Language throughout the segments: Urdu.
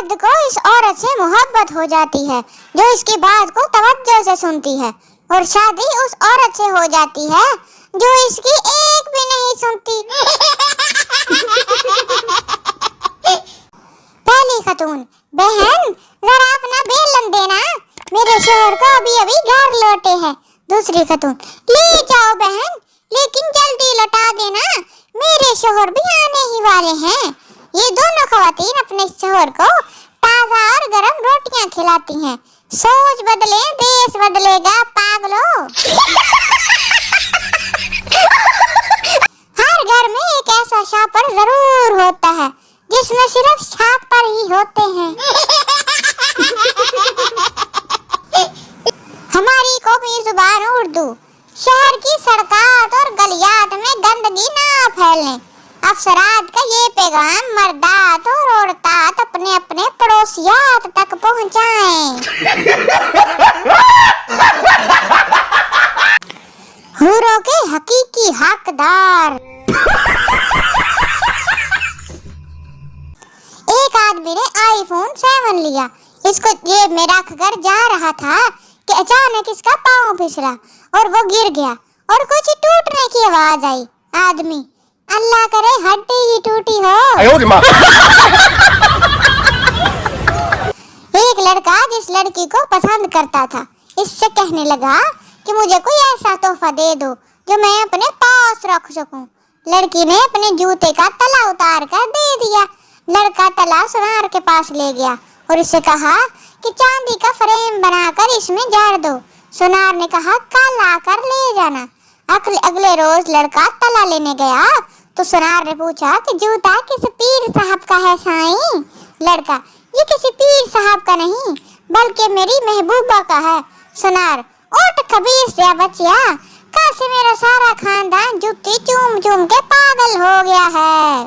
مرد کو اس عورت سے محبت ہو جاتی ہے جو اس کی بات کو توجہ سے سنتی ہے، اور شادی اس عورت سے ہو جاتی ہے جو اس کی ایک بھی نہیں سنتی۔ پہلی خاتون: بہن ذرا اپنا بیلن دینا، میرے شوہر کو ابھی ابھی گھر لوٹے ہیں۔ دوسری خاتون: لے جاؤ بہن، لیکن جلدی لوٹا دینا، میرے شوہر بھی آنے ہی والے ہیں۔ یہ دونوں خواتین اپنے شوہر کو تازہ اور گرم روٹیاں کھلاتی ہیں۔ سوچ بدلے دیش بدلے گا پاگلو۔ ہر گھر میں ایک ایسا شاپر ضرور ہوتا ہے جس میں صرف شاپر ہی ہوتے ہیں۔ ہماری قومی زبان اردو۔ شہر کی سڑکات اور گلیات میں گندگی نہ پھیلنے، افسرات کا یہ پیغام مردات اور عورتات اپنے اپنے پڑوسیات تک پہنچائیں۔ حوروں کے حقیقی حقدار۔ ایک آدمی نے آئی فون 7 لیا، اس کو جیب میں رکھ کر جا رہا تھا کہ اچانک اس کا پاؤں پھسلا اور وہ گر گیا اور کچھ ٹوٹنے کی آواز آئی۔ آدمی: اللہ کرے ہڈی ہی ٹوٹی ہو۔ ایک لڑکا جس لڑکی کو پسند کرتا تھا اس سے کہنے لگا کہ مجھے کوئی ایسا تحفہ دے دو جو میں اپنے پاس رکھ سکوں۔ لڑکی نے اپنے جوتے کا تلا اتار کر دے دیا۔ لڑکا تلا سونار کے پاس لے گیا اور اس سے کہا کہ چاندی کا فریم بنا کر اس میں جاڑ دو۔ سونار نے کہا کل آ کر لے جانا۔ اگلے روز لڑکا تلا لینے گیا تو سونار نے پوچھا کہ جوتا کس پیر صاحب کا ہے سائیں؟ لڑکا: یہ کسی پیر صاحب کا نہیں بلکہ میری محبوبہ کا ہے۔ سونار: اٹھ خبیث یا بچیا، کل سے میرا سارا خاندان جوتی چوم چوم کے پاگل ہو گیا ہے۔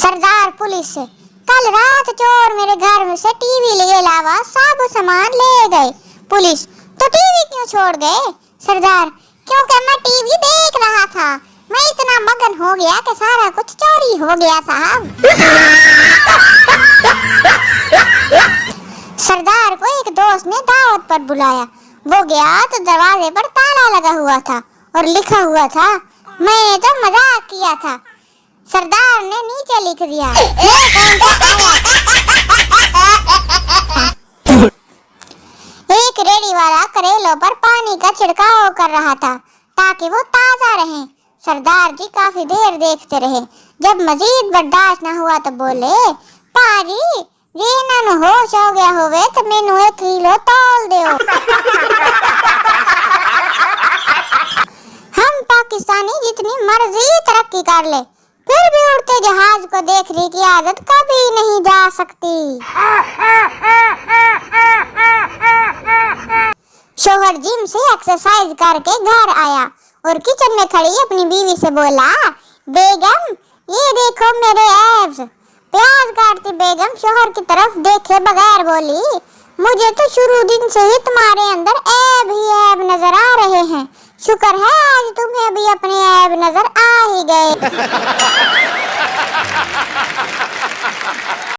سردار پولیس سے: کل رات چور میرے گھر میں سے ٹی وی کے علاوہ سب سامان لے گئے۔ پولیس: تو ٹی وی کیوں چھوڑ گئے؟ سردار: کیونکہ میں ٹی وی دیکھ رہا تھا، میں اتنا مگن ہو گیا کہ سارا کچھ چوری ہو گیا صاحب۔ سردار کو ایک دوست نے دعوت پر بلایا، وہ گیا تو دروازے پر تالا لگا ہوا تھا اور لکھا ہوا تھا میں نے تو مذاق کیا تھا۔ سردار نے نیچے لکھ دیا ایک ریڑھی والا کریلوں پر پانی کا چھڑکاؤ کر رہا تھا تاکہ وہ تازہ رہیں۔ سردار جی کافی دیر دیکھتے رہے، جب مزید برداشت نہ ہوا تو بولے: پاجی جی نہ ہوش ہو گیا ہوئے تو مینو 1 کلو تول دیو۔ ہم پاکستانی جتنی مرضی ترقی کر لے پھر بھی اڑتے جہاز کو دیکھنے کی عادت کبھی نہیں جا سکتی۔ شوہر جم سے ایکسرسائز کر کے گھر آیا اور کچن میں کھڑی اپنی بیوی سے بولا: بیگم یہ دیکھو میرے ایبز۔ پیاز کاٹتی بیگم شوہر کی طرف دیکھے بغیر بولی: مجھے تو شروع دن سے ہی تمہارے اندر ایب ہی ایب نظر آ رہے ہیں، شکر ہے آج تمہیں بھی اپنے ایب نظر آ ہی گئے۔